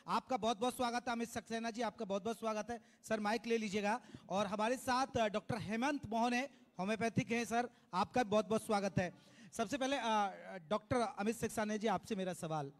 आपका बहुत बहुत स्वागत है। अमित सक्सेना जी, आपका बहुत बहुत स्वागत है। सर माइक ले लीजिएगा। और हमारे साथ डॉक्टर हेमंत मोहन है, होम्योपैथिक हैं। सर आपका बहुत बहुत स्वागत है। सबसे पहले डॉक्टर अमित सक्सेना जी, आपसे मेरा सवाल,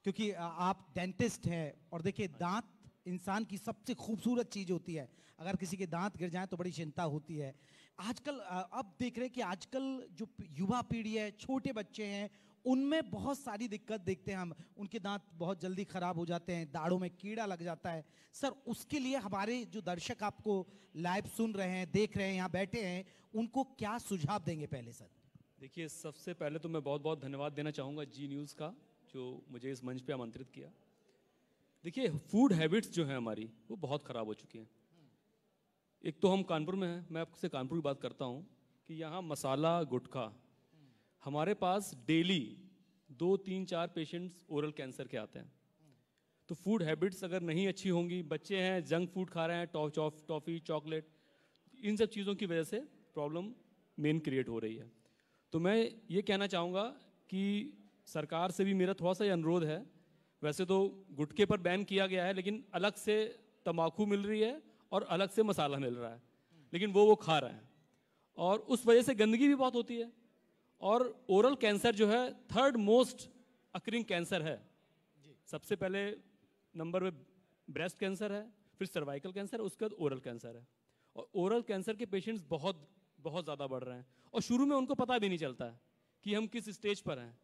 क्योंकि आप डेंटिस्ट हैं और देखिए दांत इंसान की सबसे खूबसूरत चीज होती है। अगर किसी के दांत गिर जाए तो बड़ी चिंता होती है। आजकल अब देख रहे हैं कि आजकल जो युवा पीढ़ी है, छोटे बच्चे हैं, उनमें बहुत सारी दिक्कत देखते हैं हम। उनके दांत बहुत जल्दी खराब हो जाते हैं, दाढ़ों में कीड़ा लग जाता है। सर उसके लिए हमारे जो दर्शक आपको लाइव सुन रहे हैं, देख रहे हैं, यहाँ बैठे हैं, उनको क्या सुझाव देंगे पहले सर? देखिए, सबसे पहले तो मैं बहुत बहुत धन्यवाद देना चाहूँगा जी न्यूज़ का, जो मुझे इस मंच पे आमंत्रित किया। देखिए, फूड हैबिट्स जो है हमारी, वो बहुत ख़राब हो चुकी हैं। एक तो हम कानपुर में हैं, मैं आपसे कानपुर की बात करता हूँ कि यहाँ मसाला गुटखा, हमारे पास डेली 2 3 4 पेशेंट्स ओरल कैंसर के आते हैं। तो फूड हैबिट्स अगर नहीं अच्छी होंगी, बच्चे हैं जंक फूड खा रहे हैं, टॉफ़ी चॉकलेट, इन सब चीज़ों की वजह से प्रॉब्लम मेन क्रिएट हो रही है। तो मैं ये कहना चाहूँगा कि सरकार से भी मेरा थोड़ा सा ये अनुरोध है। वैसे तो गुटखे पर बैन किया गया है, लेकिन अलग से तंबाकू मिल रही है और अलग से मसाला मिल रहा है, लेकिन वो खा रहे हैं और उस वजह से गंदगी भी बहुत होती है। और ओरल कैंसर जो है थर्ड मोस्ट अकरिंग कैंसर है। सबसे पहले नंबर पे ब्रेस्ट कैंसर है, फिर सर्वाइकल कैंसर, उसके बाद ओरल कैंसर है। और ओरल कैंसर के पेशेंट्स बहुत बहुत ज़्यादा बढ़ रहे हैं और शुरू में उनको पता भी नहीं चलता है कि हम किस स्टेज पर हैं।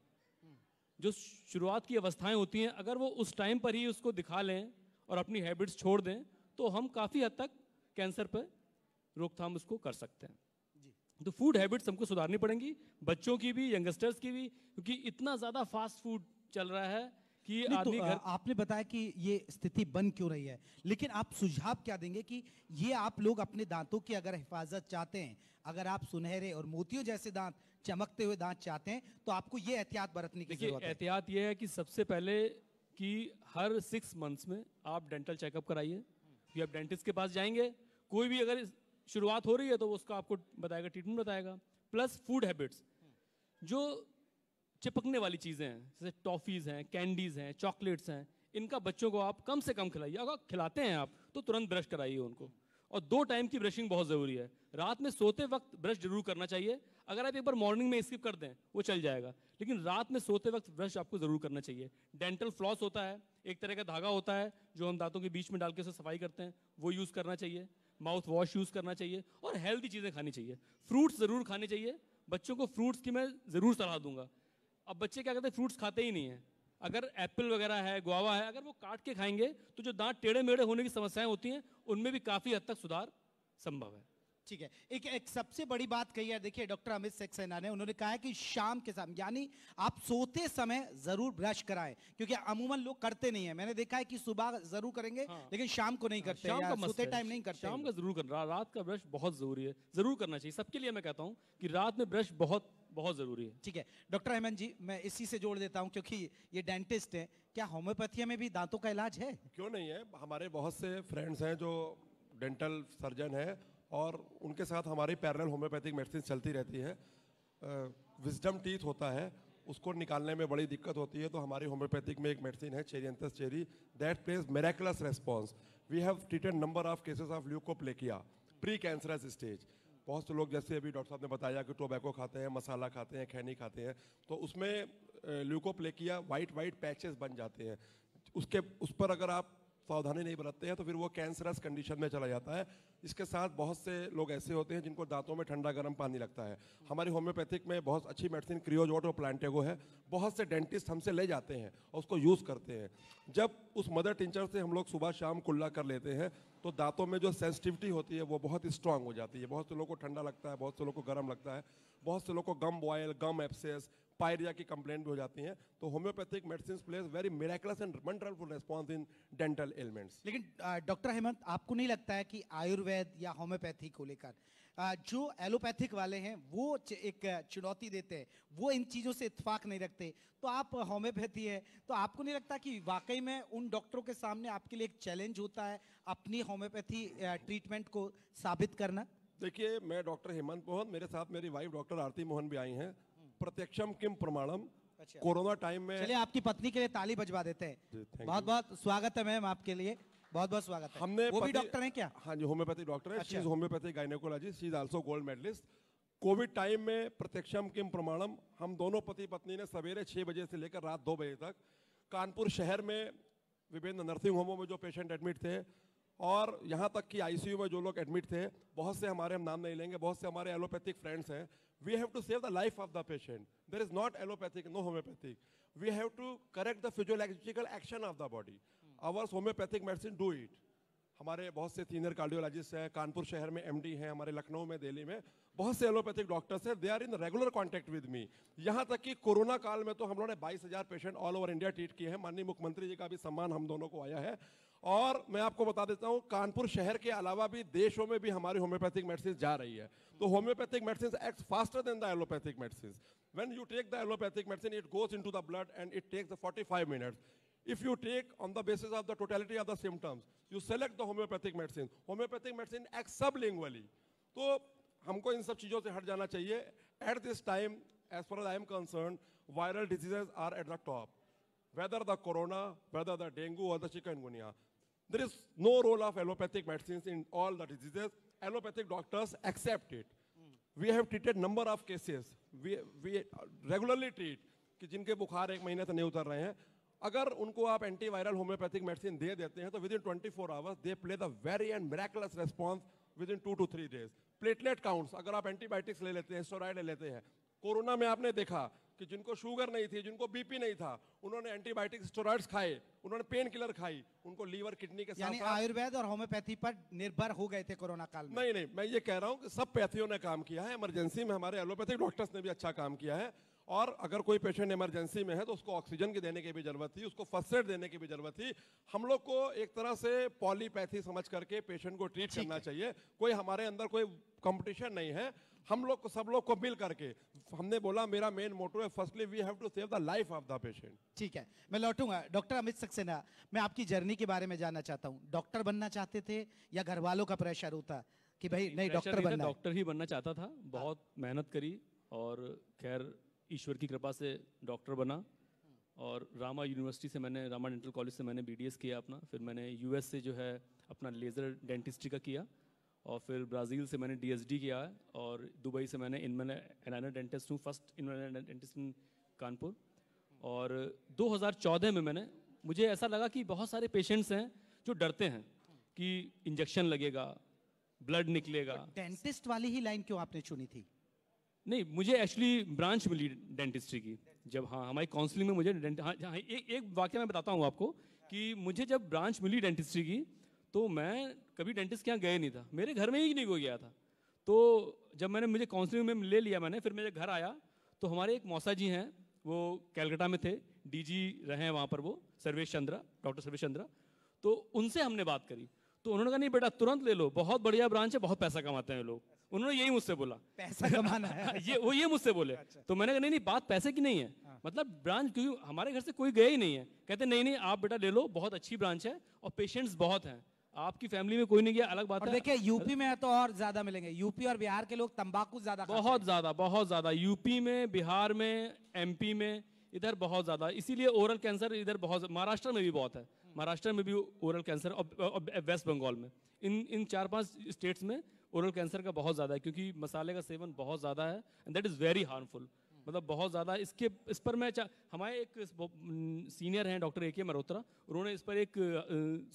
जो शुरुआत की अवस्थाएं होती हैं, अगर वो उस टाइम पर ही उसको दिखा लें और अपनी हैबिट्स छोड़ दें तो हम काफ़ी हद तक कैंसर पर रोकथाम उसको कर सकते हैं। तो फूड हैबिट्स हमको सुधारनी पड़ेंगी, बच्चों की भी, यंगस्टर्स की भी, क्योंकि इतना ज़्यादा फास्ट फूड चल रहा है कि आदमी तो घर। आपने बताया कि ये स्थिति बन क्यों रही है, लेकिन आप सुझाव क्या देंगे कि ये आप लोग अपने दांतों की अगर हिफाजत चाहते हैं, अगर आप सुनहरे और मोतियों जैसे दांत, चमकते हुए दांत चाहते हैं, तो आपको ये एहतियात बरतने की जरूरत है। एहतियात ये है कि सबसे पहले कि हर 6 मंथ्स में आप डेंटल चेकअप कराइए, या आप डेंटिस्ट के पास जाएंगे। कोई भी अगर शुरुआत हो रही है तो उसका आपको बताएगा, ट्रीटमेंट बताएगा। प्लस फूड हैबिट्स, जो चिपकने वाली चीज़ें हैं, जैसे टॉफ़ीज़ हैं, कैंडीज़ हैं, चॉकलेट्स हैं, इनका बच्चों को आप कम से कम खिलाइए। अगर खिलाते हैं आप तो तुरंत ब्रश कराइए उनको। और 2 टाइम की ब्रशिंग बहुत ज़रूरी है। रात में सोते वक्त ब्रश जरूर करना चाहिए। अगर आप एक बार मॉर्निंग में स्किप कर दें वो चल जाएगा, लेकिन रात में सोते वक्त ब्रश आपको ज़रूर करना चाहिए। डेंटल फ्लॉस होता है, एक तरह का धागा होता है जो हम दांतों के बीच में डाल के उसे सफाई करते हैं, वो यूज़ करना चाहिए। माउथ वॉश यूज़ करना चाहिए और हेल्दी चीज़ें खानी चाहिए। फ्रूट्स ज़रूर खाने चाहिए। बच्चों को फ्रूट्स की मैं ज़रूर सलाह दूंगा। अब बच्चे क्या करते हैं, फ्रूट्स खाते ही नहीं हैं। अगर एप्पल वगैरह है, गुआवा है, अगर वो काट के खाएंगे तो जो दांत टेढ़े मेढ़े होने की समस्याएं होती हैं उनमें भी काफ़ी हद तक सुधार संभव है। ठीक है। एक सबसे बड़ी बात कही है, देखिए डॉक्टर अमित सक्सेना ने, उन्होंने कहा है कि शाम के समय, यानी आप सोते समय जरूर ब्रश कराएं, क्योंकि अमूमन लोग करते नहीं है। मैंने देखा है कि सुबह जरूर करेंगे, हाँ। लेकिन शाम को नहीं करते, शाम या का मस्त सोते है, टाइम नहीं करते। शाम का जरूर करना। रात का ब्रश बहुत जरूरी है, जरूर करना चाहिए सबके लिए। मैं कहता हूँ कि रात में ब्रश बहुत बहुत जरूरी है। ठीक है डॉक्टर हेमंत जी, मैं इसी से जोड़ देता हूं, क्योंकि ये डेंटिस्ट है। क्या होम्योपैथी में भी दांतों का इलाज है? क्यों नहीं है। हमारे बहुत से फ्रेंड्स हैं जो डेंटल सर्जन हैं और उनके साथ हमारी पैरेलल होम्योपैथिक मेडिसिन चलती रहती है। विजडम टीथ होता है, उसको निकालने में बड़ी दिक्कत होती है, तो हमारी होम्योपैथिक में एक मेडिसिन है cheiranthus cheiri, that plays miraculous response. We have treated number of cases of leukoplakia pre cancerous stage. बहुत से लोग, जैसे अभी डॉक्टर साहब ने बताया कि टोबैको खाते हैं, मसाला खाते हैं, खैनी खाते हैं, तो उसमें ल्यूकोप्लेकिया वाइट पैचेस बन जाते हैं। उस पर अगर आप सावधानी नहीं बरतते हैं तो फिर वो कैंसरस कंडीशन में चला जाता है। इसके साथ बहुत से लोग ऐसे होते हैं जिनको दांतों में ठंडा गर्म पानी लगता है। हमारी होम्योपैथिक में बहुत अच्छी मेडिसिन क्रियोजोट और प्लांटेगो है। बहुत से डेंटिस्ट हमसे ले जाते हैं और उसको यूज़ करते हैं। जब उस मदर टिंचर से हम लोग सुबह शाम कुल्ला कर लेते हैं तो दांतों में जो सेंसिटिविटी होती है वो बहुत स्ट्रांग हो जाती है। बहुत से लोगों को ठंडा लगता है, बहुत से लोगों को गर्म लगता है, बहुत से लोगों को गम बॉयल, गम एब्सेस, पायरिया की कंप्लेंट भी हो जाती हैं। तो homeopathic medicine plays very miraculous and wonderful response in dental elements. लेकिन डॉक्टर हेमंत, आपको नहीं लगता है कि आयुर्वेद या होम्योपैथी को लेकर जो एलोपैथिक वाले हैं वो एक चुनौती देते हैं, वो इन चीज़ों से इत्तेफाक नहीं रखते, तो आप होम्योपैथी है, तो आपको नहीं लगता कि वाकई में उन डॉक्टरों के सामने आपके लिए एक चैलेंज होता है अपनी होम्योपैथी ट्रीटमेंट को साबित करना? देखिए, मैं डॉक्टर हेमंत मोहन, मेरे साथ मेरी वाइफ डॉक्टर आरती मोहन भी आई हैं। प्रत्यक्षम किम प्रमाणम, अच्छा। कोरोना टाइम में चलिए आपकी पत्नी के लिए ताली बजवा देते हैं। जी, thank बहुत बहुत स्वागत है मैम आपके लिए, बहुत बहुत स्वागत है। हमने वो भी पति- डॉक्टर हैं क्या? हाँ जी, होम्योपैथिक डॉक्टर है। अच्छा। She is homeopathic gynaecologist, she is also gold medallist. Covid time में प्रत्यक्षम किम प्रमाणम, हम दोनों पति पत्नी ने सवेरे 6 बजे से लेकर रात 2 बजे तक कानपुर शहर में विभिन्न नर्सिंग होमों में जो पेशेंट एडमिट थे और यहाँ तक कि आईसीयू में जो लोग एडमिट थे, बहुत से हमारे, हम नाम नहीं लेंगे, बहुत से हमारे एलोपैथिक फ्रेंड्स हैं। We have to save the life of the patient. There is not allopathic, no homeopathic. We have to correct the physiological action of the body. Ours homeopathic medicine do it. हमारे बहुत से senior cardiologist हैं, कानपुर शहर में MD हैं, हमारे लखनऊ में, दिल्ली में बहुत से एलोपैथिक डॉक्टर्स हैं। They are in regular contact with me. यहाँ तक कि कोरोना काल में तो हम लोगों ने 22,000 patient all over India treat किए हैं। माननीय मुख्यमंत्री जी का भी सम्मान हम दोनों को आया है। और मैं आपको बता देता हूँ, कानपुर शहर के अलावा भी देशों में भी हमारी होम्योपैथिक मेडिसिन जा रही है। तो homeopathic medicine act faster than the allopathic medicine. When you take the allopathic medicine, it goes into the blood and it takes the 45 minutes. If you take on the basis of the totality of the symptoms, you select the homeopathic medicine. Homeopathic medicine acts sublingually. तो हमको इन सब चीज़ों से हट जाना चाहिए। At this time, as far as I am concerned, viral diseases are at the top. Whether the corona, whether the dengue or the chikungunya. There is no role of allopathic medicines in all the diseases. Allopathic doctors accept it. We have treated number of cases. We regularly treat कि जिनके बुखार 1 महीने से नहीं उतर रहे हैं, अगर उनको आप एंटीवायरल होम्योपैथिक मेडिसिन दे देते हैं तो with in 24 hours they play the very and miraculous response with in 2 to 3 days. Platelet counts, अगर आप एंटीबायोटिक्स ले लेते हैं, स्टेरॉइड ले लेते हैं, कोरोना में आपने देखा कि जिनको शुगर नहीं थी, जिनको बीपी नहीं था, उन्होंने एंटीबायोटिक स्टेरॉइड्स खाए, उन्होंने पेन किलर खाई, उनको लीवर किडनी के यानी साथ साथ आयुर्वेद और होम्योपैथी पर निर्भर हो गए थे कोरोना काल में। नहीं, मैं ये कह रहा हूँ कि सब पैथियों ने काम किया है। इमरजेंसी में हमारे एलोपैथिक डॉक्टर्स ने भी अच्छा काम किया है। और अगर कोई पेशेंट इमरजेंसी में है तो उसको ऑक्सीजन की देने की भी जरूरत थी, उसको फर्स्ट एड देने की भी जरूरत थी। हम लोग को एक तरह से पॉलीपैथी समझ करके पेशेंट को ट्रीट करना चाहिए। कोई हमारे अंदर कोई कंपटीशन नहीं है। हम लोग को, सब लोग को मिल करके, हमने बोला मेरा मेन मोटो है, firstly we have to save the life of the patient. ठीक है, मैं लौटूंगा। डॉक्टर अमित सक्सेना, मैं आपकी जर्नी के बारे में जानना चाहता हूँ। डॉक्टर बनना चाहते थे या घर वालों का प्रेशर होता कि भाई नहीं डॉक्टर बनना है? डॉक्टर ही बनना चाहता था। बहुत मेहनत करी और खैर ईश्वर की कृपा से डॉक्टर बना। और रामा यूनिवर्सिटी से मैंने, रामा डेंटल कॉलेज से मैंने बीडीएस किया अपना। फिर मैंने यूएस से जो है अपना लेज़र डेंटिस्ट्री का किया। और फिर ब्राज़ील से मैंने डीएसडी किया है। और दुबई से मैंने इनलाइनर डेंटिस्ट हूँ, फर्स्ट इनलाइनर डेंटिस्ट इन कानपुर। और 2014 में मुझे ऐसा लगा कि बहुत सारे पेशेंट्स हैं जो डरते हैं कि इंजेक्शन लगेगा, ब्लड निकलेगा। डेंटिस्ट वाली ही लाइन क्यों आपने चुनी थी? नहीं, मुझे एक्चुअली ब्रांच मिली डेंटिस्ट्री की जब, हाँ, हमारी काउंसलिंग में मुझे एक वाक्य मैं बताता हूँ आपको कि मुझे जब ब्रांच मिली डेंटिस्ट्री की तो मैं कभी डेंटिस्ट के यहाँ गए नहीं था, मेरे घर में ही नहीं गया था। तो जब मुझे काउंसलिंग में ले लिया फिर मेरे घर आया तो हमारे एक मौसा जी हैं, वो कैलकाटा में थे, डीजी रहे हैं वहाँ पर, वो सर्वेश चंद्रा, डॉक्टर सर्वेश चंद्रा। तो उनसे हमने बात करी तो उन्होंने कहा नहीं बेटा तुरंत ले लो, बहुत बढ़िया ब्रांच है, बहुत पैसा कमाते हैं लोग। उन्होंने यही मुझसे बोला, पैसा कमाना है। ये मुझसे बोले। तो मैंने कहा नहीं बात पैसे की नहीं है, मतलब ब्रांच, क्योंकि हमारे घर से कोई गया ही नहीं है। कहते नहीं आप बेटा ले लो, बहुत अच्छी ब्रांच है और पेशेंट्स बहुत हैं, आपकी फैमिली में कोई नहीं गया अलग बात है। देखिए यूपी में तो और ज्यादा मिलेंगे, यूपी और बिहार के लोग तंबाकू ज्यादा खाते हैं। बहुत ज्यादा यूपी में, बिहार में, एमपी में, इधर बहुत ज्यादा। इसीलिए ओरल कैंसर इधर बहुत, महाराष्ट्र में भी बहुत है, महाराष्ट्र में भी ओरल कैंसर, और वेस्ट बंगाल में, इन 4-5 स्टेट्स में ओरल कैंसर का बहुत ज़्यादा है, क्योंकि मसाले का सेवन बहुत ज़्यादा है and that is very harmful, मतलब बहुत ज़्यादा। इस पर मैं हमारे एक सीनियर हैं डॉक्टर AK मल्होत्रा, उन्होंने इस पर एक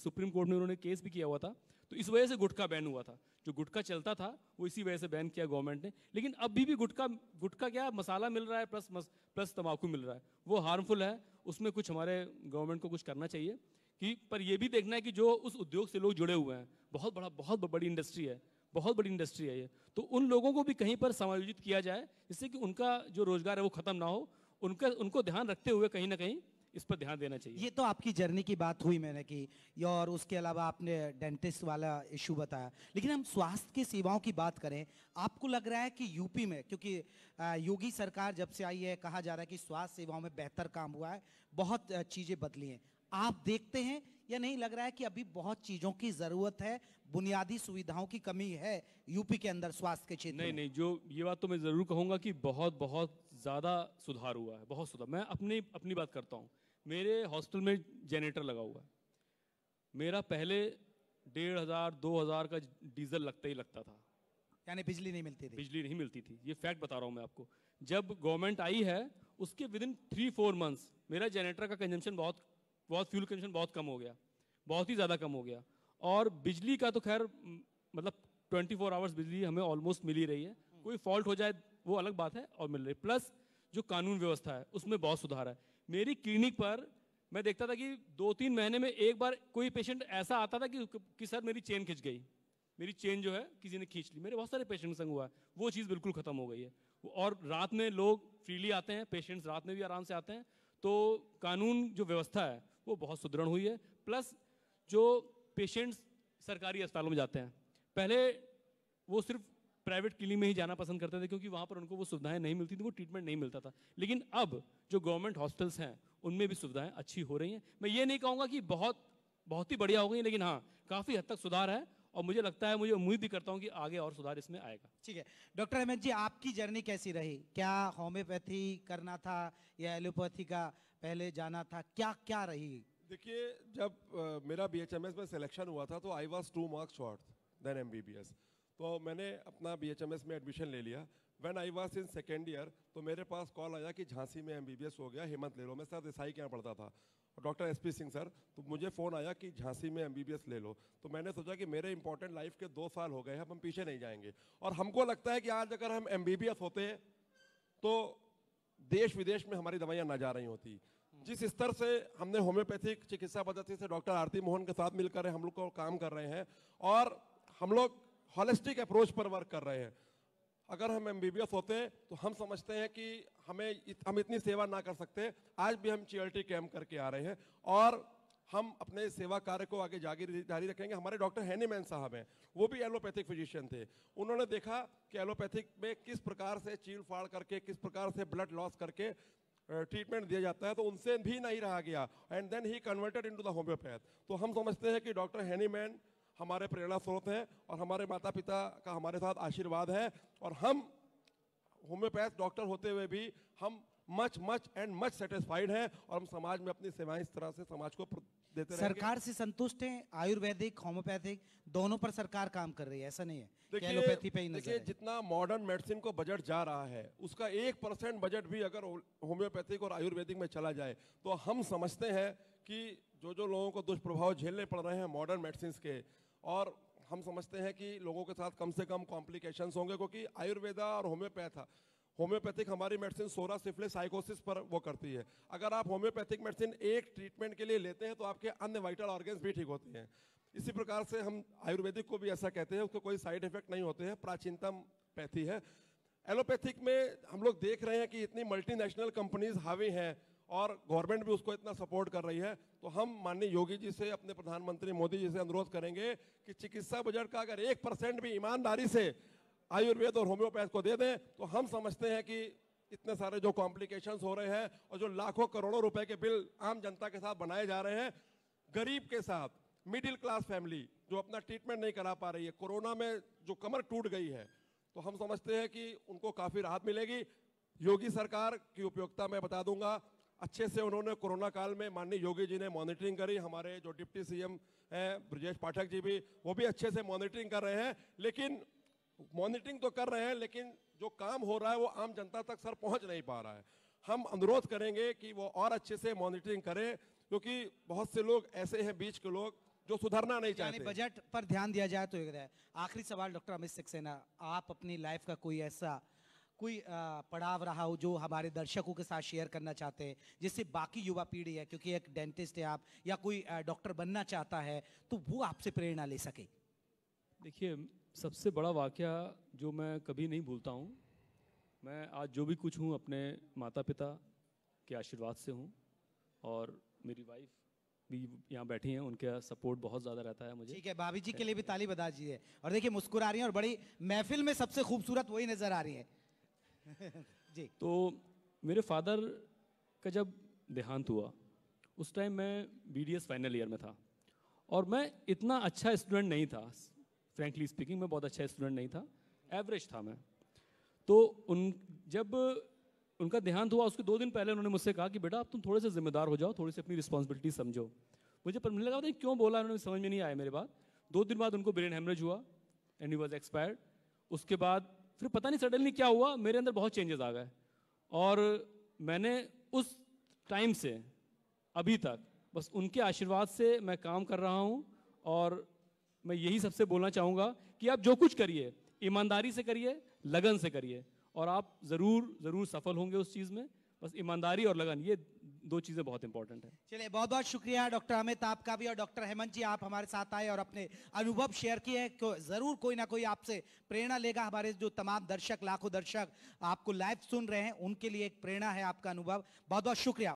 सुप्रीम कोर्ट में उन्होंने केस भी किया हुआ था। तो इस वजह से गुटखा बैन हुआ था, जो गुटखा चलता था वो इसी वजह से बैन किया गवर्नमेंट ने। लेकिन अभी भी गुटखा क्या मसाला मिल रहा है प्लस तंबाकू मिल रहा है, वो हार्मफुल है। उसमें कुछ हमारे गवर्नमेंट को कुछ करना चाहिए कि, पर ये भी देखना है कि जो उस उद्योग से लोग जुड़े हुए हैं, बहुत बड़ी इंडस्ट्री है, बहुत बड़ी इंडस्ट्री है ये, तो उन लोगों को भी कहीं पर समायोजित किया जाए जिससे कि उनका जो रोजगार है वो खत्म ना हो। उनको ध्यान रखते हुए कहीं ना कहीं इस पर ध्यान देना चाहिए। ये तो आपकी जर्नी की बात हुई मैंने की, और उसके अलावा आपने डेंटिस्ट वाला इशू बताया। लेकिन हम स्वास्थ्य की सेवाओं की बात करें, आपको लग रहा है कि यूपी में, क्योंकि योगी सरकार जब से आई है कहा जा रहा है कि स्वास्थ्य सेवाओं में बेहतर काम हुआ है, बहुत चीजें बदली हैं, आप देखते हैं या नहीं लग रहा है कि अभी बहुत चीजों की जरूरत है, बुनियादी सुविधाओं की कमी है यूपी के अंदर स्वास्थ्य के क्षेत्र नहीं में? नहीं, जो ये बात तो मैं ज़रूर कहूँगा कि बहुत बहुत ज़्यादा सुधार हुआ है, बहुत सुधार। मैं अपनी अपनी बात करता हूँ। मेरे हॉस्टल में जनरेटर लगा हुआ है। मेरा पहले 1500 2000 का डीजल लगता ही लगता था, यानी बिजली नहीं मिलती थी। बिजली नहीं मिलती थी। ये फैक्ट बता रहा हूँ मैं आपको। जब गवर्नमेंट आई है उसके विदिन 3-4 मंथ्स मेरा जनरेटर का कंजम्पशन बहुत फ्यूल कंजम्पशन बहुत कम हो गया, बहुत ही ज़्यादा कम हो गया। और बिजली का तो खैर मतलब 24 आवर्स बिजली हमें ऑलमोस्ट मिल ही रही है। कोई फॉल्ट हो जाए वो अलग बात है, और मिल रही। प्लस जो कानून व्यवस्था है उसमें बहुत सुधार है। मेरी क्लिनिक पर मैं देखता था कि 2-3 महीने में एक बार कोई पेशेंट ऐसा आता था कि सर मेरी चेन खिंच गई, मेरी चेन जो है किसी ने खींच ली। मेरे बहुत सारे पेशेंट संग हुआ है, वो चीज़ बिल्कुल खत्म हो गई है। और रात में लोग फ्रीली आते हैं, पेशेंट्स रात में भी आराम से आते हैं। तो कानून जो व्यवस्था है वो बहुत सुदृढ़ हुई है। प्लस जो पेशेंट्स सरकारी अस्पतालों में जाते हैं, पहले वो सिर्फ प्राइवेट क्लिनिक में ही जाना पसंद करते थे क्योंकि वहाँ पर उनको वो सुविधाएं नहीं मिलती थी, वो ट्रीटमेंट नहीं मिलता था। लेकिन अब जो गवर्नमेंट हॉस्पिटल्स हैं उनमें भी सुविधाएं अच्छी हो रही हैं। मैं ये नहीं कहूँगा कि बहुत बहुत ही बढ़िया हो गई, लेकिन हाँ काफ़ी हद तक सुधार है। और मुझे लगता है, मुझे उम्मीद भी करता हूँ कि आगे और सुधार इसमें आएगा। ठीक है डॉक्टर अहमद जी, आपकी जर्नी कैसी रही? क्या होम्योपैथी करना था या एलोपैथी का पहले जाना था? क्या क्या रही? देखिए, जब मेरा बीएचएमएस में सिलेक्शन हुआ था तो I was 2 marks short than MBBS. तो मैंने अपना बीएचएमएस में एडमिशन ले लिया। When I was in second year तो मेरे पास कॉल आया कि झांसी में एमबीबीएस हो गया, हिम्मत ले लो। मैं सर देसाई के यहाँ पढ़ता था, डॉक्टर एसपी सिंह सर। तो मुझे फ़ोन आया कि झांसी में एमबीबीएस ले लो। तो मैंने सोचा कि मेरे इंपॉर्टेंट लाइफ के 2 साल हो गए हैं, अब हम पीछे नहीं जाएंगे। और हमको लगता है कि आज अगर हम एमबीबीएस होते तो देश विदेश में हमारी दवाइयाँ ना जा रही होती। जिस स्तर से हमने होम्योपैथिक चिकित्सा पद्धति से डॉक्टर आरती मोहन के साथ मिलकर हम लोग को काम कर रहे हैं, और हम लोग हॉलिस्टिक अप्रोच पर वर्क कर रहे हैं। अगर हम एमबीबीएस होते तो हम समझते हैं कि हम इतनी सेवा ना कर सकते। आज भी हम चीएलटी कैंप करके आ रहे हैं और हम अपने सेवा कार्य को आगे जारी रखेंगे। हमारे डॉक्टर हैनीमैन साहब हैं, वो भी एलोपैथिक फिजिशियन थे। उन्होंने देखा कि एलोपैथिक में किस प्रकार से चीर फाड़ करके, किस प्रकार से ब्लड लॉस करके ट्रीटमेंट दिया जाता है, तो उनसे भी नहीं रहा गया, and then he converted into the homeopath. तो हम समझते हैं कि डॉक्टर हैनीमैन हमारे प्रेरणा स्रोत हैं और हमारे माता पिता का हमारे साथ आशीर्वाद है। और हम होम्योपैथ डॉक्टर होते हुए भी हम मच एंड सेटिस्फाइड हैं, और हम समाज में अपनी सेवाएं इस तरह से समाज को देते रहेंगे। सरकार से संतुष्ट हैं? आयुर्वेदिक होम्योपैथिक दोनों पर सरकार काम कर रही है, ऐसा नहीं है कि एलोपैथी पे ही नजर देखिए, है? जितना मॉडर्न मेडिसिन को बजट जा रहा है उसका 1% बजट भी अगर होम्योपैथिक और आयुर्वेदिक में चला जाए तो हम समझते हैं कि जो लोगों को दुष्प्रभाव झेलने पड़ रहे हैं मॉडर्न मेडिसिन के, और हम समझते हैं कि लोगों के साथ कम से कम कॉम्प्लिकेशंस होंगे, क्योंकि आयुर्वेदा और होम्योपैथिक हमारी मेडिसिन सोरा सिफिलिस साइकोसिस पर वो करती है। अगर आप होम्योपैथिक मेडिसिन एक ट्रीटमेंट के लिए लेते हैं तो आपके अन्य वाइटल ऑर्गन्स भी ठीक होते हैं। इसी प्रकार से हम आयुर्वेदिक को भी ऐसा कहते हैं, उसके कोई साइड इफेक्ट नहीं होते हैं, प्राचीनतम पैथी है। एलोपैथिक में हम लोग देख रहे हैं कि इतनी मल्टीनेशनल कंपनीज हावी हैं और गवर्नमेंट भी उसको इतना सपोर्ट कर रही है। तो हम माननीय योगी जी से, अपने प्रधानमंत्री मोदी जी से अनुरोध करेंगे कि चिकित्सा बजट का अगर 1% भी ईमानदारी से आयुर्वेद और होम्योपैथ को दे दें तो हम समझते हैं कि इतने सारे जो कॉम्प्लिकेशंस हो रहे हैं और जो लाखों करोड़ों रुपए के बिल आम जनता के साथ बनाए जा रहे हैं, गरीब के साथ, मिडिल क्लास फैमिली जो अपना ट्रीटमेंट नहीं करा पा रही है, कोरोना में जो कमर टूट गई है, तो हम समझते हैं कि उनको काफ़ी राहत मिलेगी। योगी सरकार की उपयोगिता मैं बता दूंगा, अच्छे से उन्होंने कोरोना काल में माननीय योगी जी ने मॉनिटरिंग करी। हमारे जो डिप्टी सीएम हैं ब्रजेश पाठक जी भी, वो भी अच्छे से मॉनिटरिंग कर रहे हैं। लेकिन मॉनिटरिंग तो कर रहे हैं, लेकिन जो काम हो रहा है वो आम जनता तक सर पहुंच नहीं पा रहा है। हम अनुरोध करेंगे कि वो और अच्छे से मॉनिटरिंग करें, क्योंकि बहुत से लोग ऐसे हैं बीच के लोग जो सुधरना नहीं चाहते। बजट पर ध्यान दिया जाए तो है। आखिरी सवाल डॉक्टर अमित सक्सेना, आप अपनी लाइफ का कोई पड़ाव रहा हो जो हमारे दर्शकों के साथ शेयर करना चाहते हैं, जिससे बाकी युवा पीढ़ी है, क्योंकि एक डेंटिस्ट है आप, या कोई डॉक्टर बनना चाहता है, तो वो आपसे प्रेरणा ले सके? देखिए, सबसे बड़ा वाकया जो मैं कभी नहीं भूलता हूँ, मैं आज जो भी कुछ हूँ अपने माता पिता के आशीर्वाद से हूँ, और मेरी वाइफ भी यहाँ बैठी हैं, उनका सपोर्ट बहुत ज़्यादा रहता है मुझे। ठीक है, भाभी जी के लिए भी ताली बजा दीजिए। और देखिए मुस्कुरा रही हैं, और बड़ी महफिल में सबसे खूबसूरत वही नजर आ रही है। जी। तो मेरे फादर का जब देहांत हुआ उस टाइम मैं बीडीएस फाइनल ईयर में था, और मैं इतना अच्छा स्टूडेंट नहीं था, फ्रैंकली स्पीकिंग मैं बहुत अच्छा स्टूडेंट नहीं था, एवरेज था मैं। तो जब उनका देहांत हुआ उसके 2 दिन पहले उन्होंने मुझसे कहा कि बेटा आप तुम थोड़े से जिम्मेदार हो जाओ, थोड़ी सी अपनी रिस्पॉन्सिबिलिटी समझो। मुझे पर लगा था क्यों बोला उन्होंने, समझ में नहीं आया मेरे बात। 2 दिन बाद उनको ब्रेन हेमरेज हुआ एंड ही वाज एक्सपायर्ड। उसके बाद फिर पता नहीं सडनली क्या हुआ, मेरे अंदर बहुत चेंजेस आ गए और मैंने उस टाइम से अभी तक बस उनके आशीर्वाद से मैं काम कर रहा हूँ। और मैं यही सबसे बोलना चाहूँगा कि आप जो कुछ करिए ईमानदारी से करिए, लगन से करिए और आप ज़रूर सफल होंगे उस चीज़ में। बस ईमानदारी और लगन, ये 2 चीज़ें बहुत इंपॉर्टेंट है। चलिए बहुत बहुत शुक्रिया डॉक्टर अमित आपका भी, और डॉक्टर हेमंत जी आप हमारे साथ आए और अपने अनुभव शेयर किए। जरूर कोई ना कोई आपसे प्रेरणा लेगा। हमारे जो तमाम दर्शक, लाखों दर्शक आपको लाइव सुन रहे हैं, उनके लिए एक प्रेरणा है आपका अनुभव। बहुत बहुत शुक्रिया।